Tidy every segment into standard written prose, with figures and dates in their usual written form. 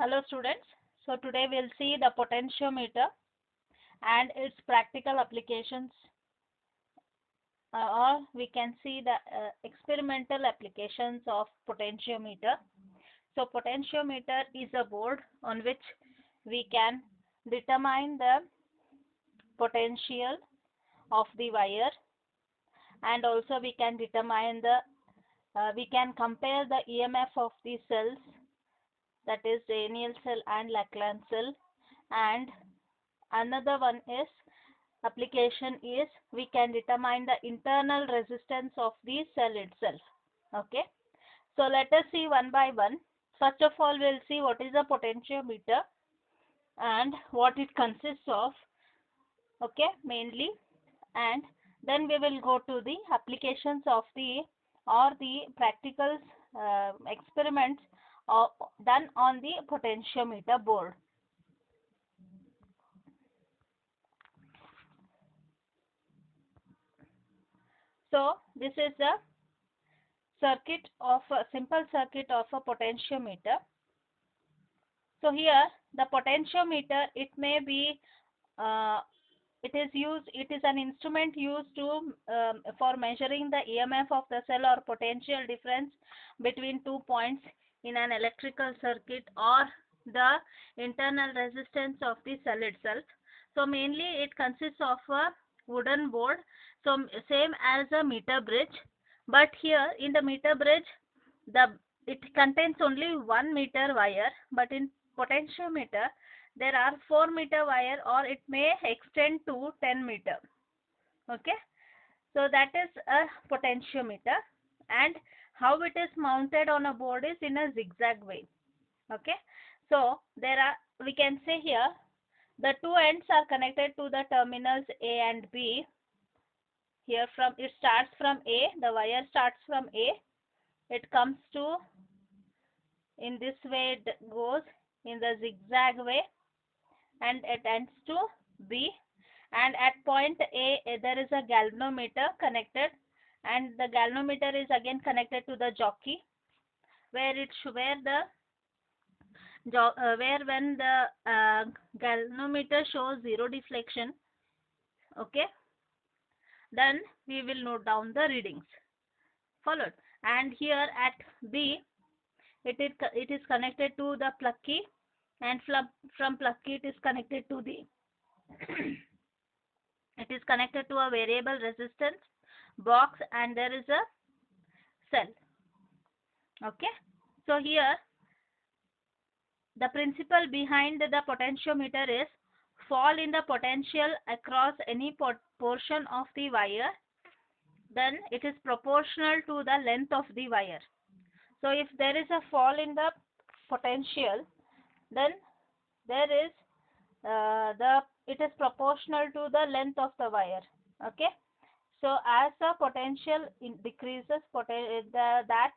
Hello students. So today we'll see the potentiometer and its practical applications, or we can see the experimental applications of potentiometer. So potentiometer is a board on which we can determine the potential of the wire, and also we can determine the we can compare the EMF of the cells, that is Daniell cell and Lackland cell. And another one is application is we can determine the internal resistance of the cell itself. Okay, so let us see one by one. First of all, we'll see what is a potentiometer and what it consists of, okay, mainly. And then we will go to the applications of the or the practical experiments done on the potentiometer board. So this is the circuit of a simple circuit of a potentiometer. So here the potentiometer, it may be it is an instrument used to for measuring the EMF of the cell or potential difference between 2 points in an electrical circuit, or the internal resistance of the cell itself. So mainly it consists of a wooden board, so same as a meter bridge, but here in the meter bridge the it contains only 1 meter wire, but in potentiometer there are 4 meter wire, or it may extend to 10 meter. Okay, so that is a potentiometer, and how it is mounted on a board is in a zigzag way. Okay, so there are, we can say here, the two ends are connected to the terminals A and B. Here from it starts from A, the wire starts from A, it comes to, in this way it goes in the zigzag way, and it ends to B, and at point A there is a galvanometer connected, and the galvanometer is again connected to the jockey, where where when the galvanometer shows zero deflection, okay, then we will note down the readings followed. And here at B, it is connected to the plug key, and from plug key it is connected to the it is connected to a variable resistance box, and there is a cell. Okay, so here the principle behind the potentiometer is fall in the potential across any portion of the wire, then it is proportional to the length of the wire. So if there is a fall in the potential, then there is it is proportional to the length of the wire. Okay, so as the potential decreases, that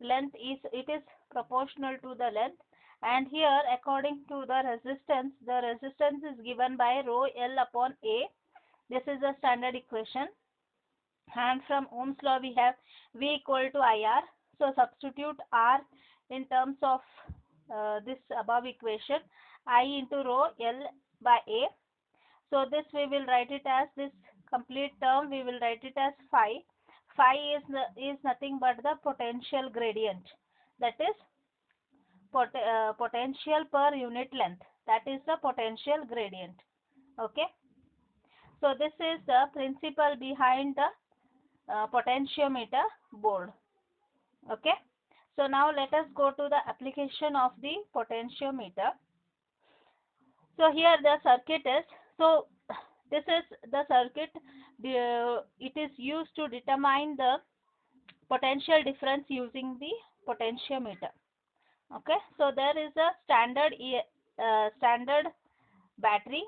length is proportional to the length. And here according to the resistance is given by rho L upon A. This is the standard equation, and from Ohm's law we have V equal to IR. So substitute R in terms of this above equation, I into rho L by A. So this we will write it as, this complete term we will write it as phi. Phi is nothing but the potential gradient, that is potential per unit length, that is the potential gradient. Okay, so this is the principle behind the potentiometer board. Okay, so now let us go to the application of the potentiometer. So here the circuit is, so this is the circuit, it is used to determine the potential difference using the potentiometer. Okay, so there is a standard battery.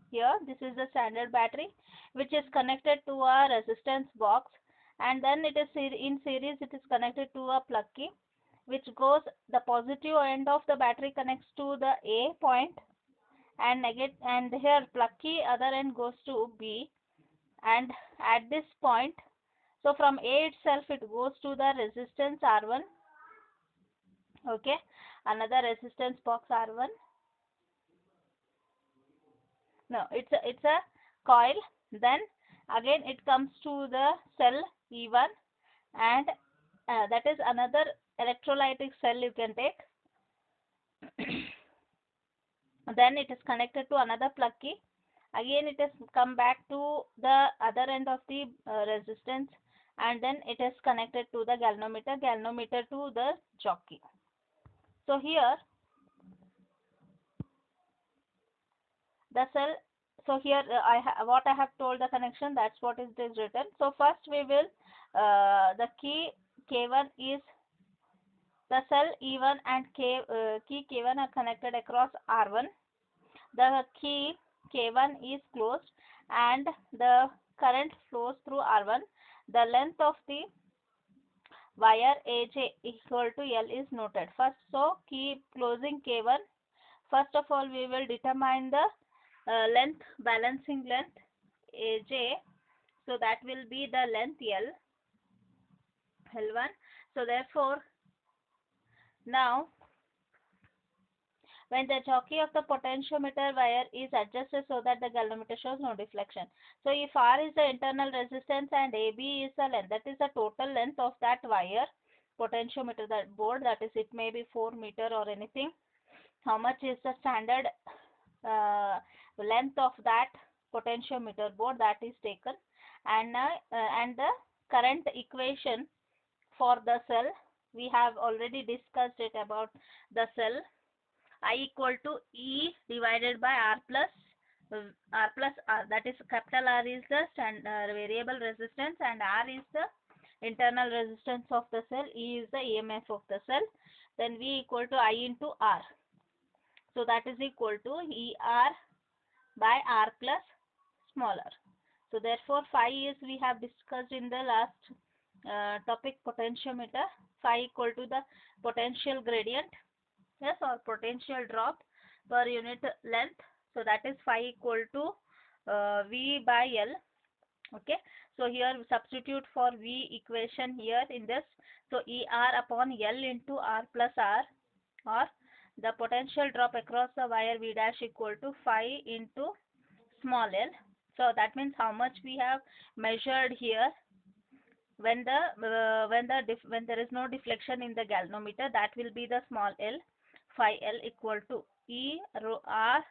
Here this is the standard battery which is connected to a resistance box, and then it is in series, it is connected to a plug key, which goes, the positive end of the battery connects to the A point, and and here plug key other end goes to B, and at this point, so from A itself it goes to the resistance R1. Okay, another resistance box R1. No, it's a coil. Then again it comes to the cell E1, and that is another electrolytic cell you can take. Then it is connected to another plug key. Again it is come back to the other end of the resistance, and then it is connected to the galvanometer to the jockey. So here the cell, so here what I have told the connection, that's what is written. So first we will the key K1 is the cell E1 and key K1 are connected across R1. The key K1 is closed and the current flows through R1. The length of the wire AJ equal to L is noted. First, so key closing K1. First of all, we will determine the length, balancing length AJ. So that will be the length L1. So therefore, now when the jockey of the potentiometer wire is adjusted so that the galvanometer shows no deflection. So if R is the internal resistance and AB is the length, that is the total length of that wire potentiometer, that board, that is it may be 4 meter or anything. How much is the standard length of that potentiometer board, that is taken, and the current equation for the cell, we have already discussed it about the cell. I equal to E divided by R plus R. That is capital R is the variable resistance and R is the internal resistance of the cell. E is the EMF of the cell. Then V equal to I into R. So that is equal to ER by R plus smaller. So therefore phi is, we have discussed in the last topic, potentiometer. Phi equal to the potential gradient, yes, or potential drop per unit length. So that is phi equal to V by L. Okay, so here substitute for V equation here in this. So ER upon L into R plus R, or the potential drop across the wire V dash equal to phi into small l. So that means how much we have measured here when there is no deflection in the galvanometer, that will be the small l. Phi L equal to E R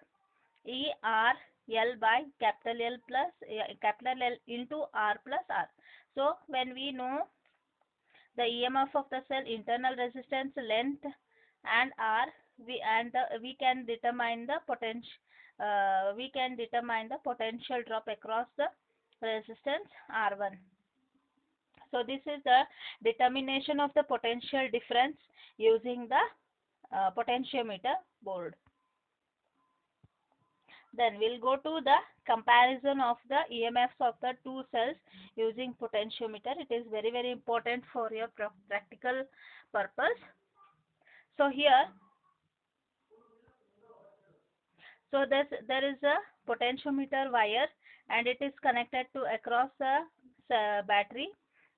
L by capital L plus capital L into R plus R. So when we know the EMF of the cell, internal resistance, length, and R, we can determine the potential. We can determine the potential drop across the resistance R1. So this is the determination of the potential difference using the potentiometer board. Then we'll go to the comparison of the EMFs of the two cells using potentiometer. It is very, very important for your practical purpose. So here, so there is a potentiometer wire and it is connected to across the battery.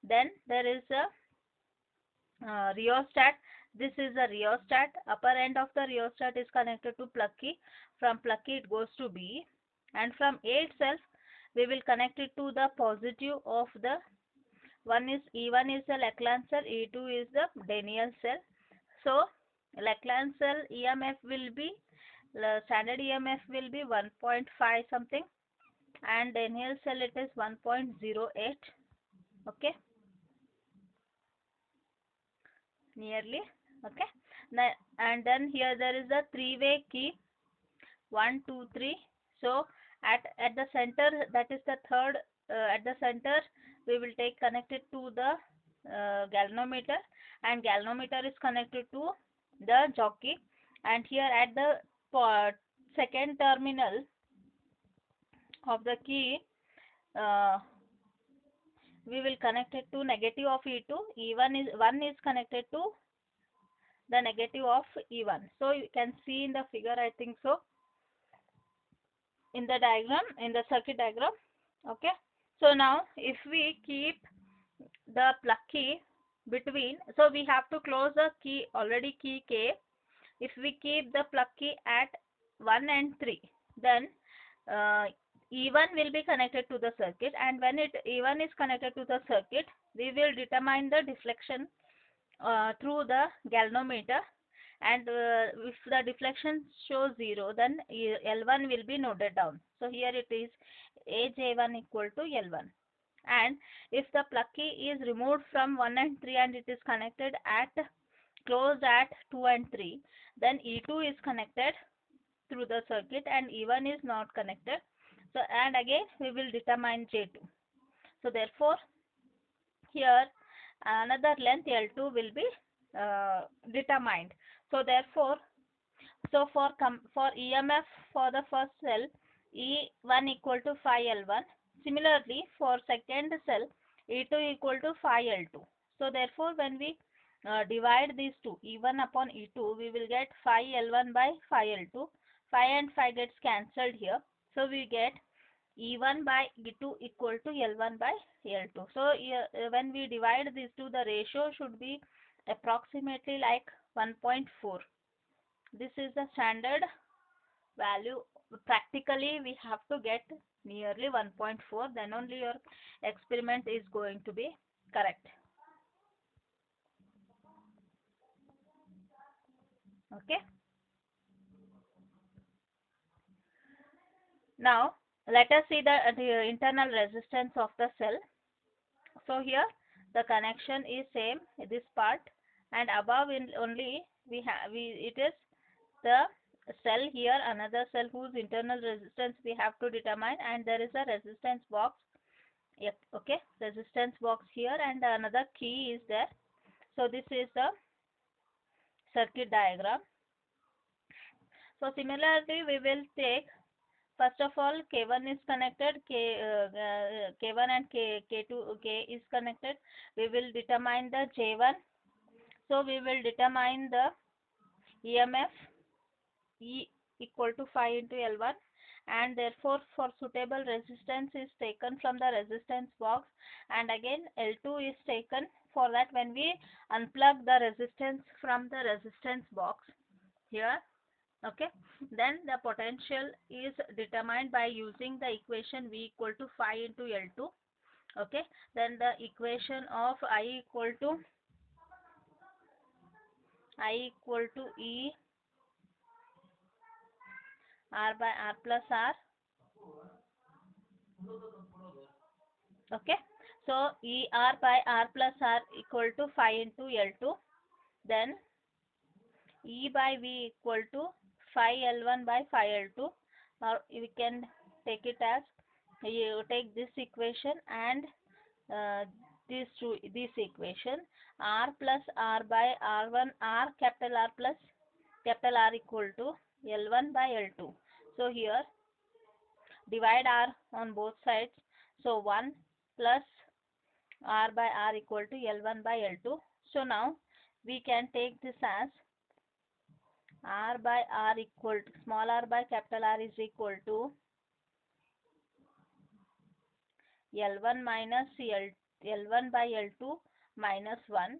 Then there is a rheostat. This is a rheostat. Upper end of the rheostat is connected to plug key. From plug key it goes to B, and from A itself we will connect it to the positive of the E1 is the Lackland cell, E2 is the Daniell cell. So Lackland cell EMF will be, standard EMF will be 1.5 something, and Daniell cell it is 1.08. Okay, nearly. Okay, and then here there is a three-way key, 1 2 3. So at the center, that is the third, at the center we will take connected to the galvanometer, and galvanometer is connected to the jockey, and here at the second terminal of the key we will connect it to negative of E2. E1 is connected to the negative of E1. So you can see in the figure, I think so, in the diagram, in the circuit diagram. Okay, so now if we keep the plug key between, so we have to close the key, already key K, if we keep the plug key at 1 and 3, then E1 will be connected to the circuit, and when E1 is connected to the circuit, we will determine the deflection through the galvanometer, and if the deflection shows 0, then L1 will be noted down. So here it is AJ1 equal to L1. And if the plug key is removed from 1 and 3 and it is connected at closed at 2 and 3, then E2 is connected through the circuit and E1 is not connected. So, and again we will determine J2. So therefore here another length L2 will be determined. So therefore, so for EMF for the first cell, E1 equal to phi L1. Similarly, for second cell, E2 equal to phi L2. So therefore, when we divide these two, E1 upon E2, we will get phi L1 by phi L2. Phi and phi gets cancelled here. So we get E1 by E2 equal to L1 by L2. So when we divide these two, the ratio should be approximately like 1.4. This is the standard value. Practically we have to get nearly 1.4, then only your experiment is going to be correct. Okay. Now let us see the internal resistance of the cell. So here the connection is same, this part, and above only it is the cell here, another cell whose internal resistance we have to determine, and there is a resistance box. Yep, okay, resistance box here, and another key is there. So this is the circuit diagram. So similarly we will take, first of all, K1 is connected, K1 and K is connected. We will determine the J1. So we will determine the EMF E equal to phi into L1, and therefore for suitable resistance is taken from the resistance box, and again L2 is taken for that when we unplug the resistance from the resistance box here. Okay, then the potential is determined by using the equation V equal to phi into L2. Okay, then the equation of I equal to E R by R plus R. Okay, so ER by R plus R equal to phi into L2, then E by V equal to phi L1 by phi L2, or we can take it as, you take this equation and this equation, R plus R by R1, R capital R plus capital R equal to L1 by L2. So here divide R on both sides, so 1 plus R by R equal to L1 by L2. So now we can take this as R by R equal to, small r by capital R is equal to L1 minus L1 by L2 minus 1.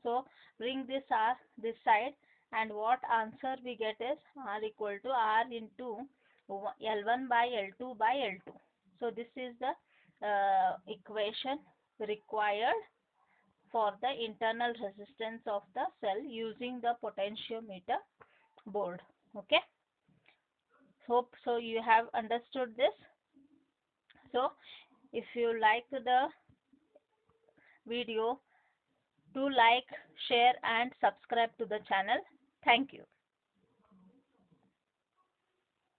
So bring this R this side, and what answer we get is R equal to R into L1 by L2 by L2. So this is the equation required for the internal resistance of the cell using the potentiometer board. Okay, hope so you have understood this. So if you like the video, do like, share and subscribe to the channel. Thank you.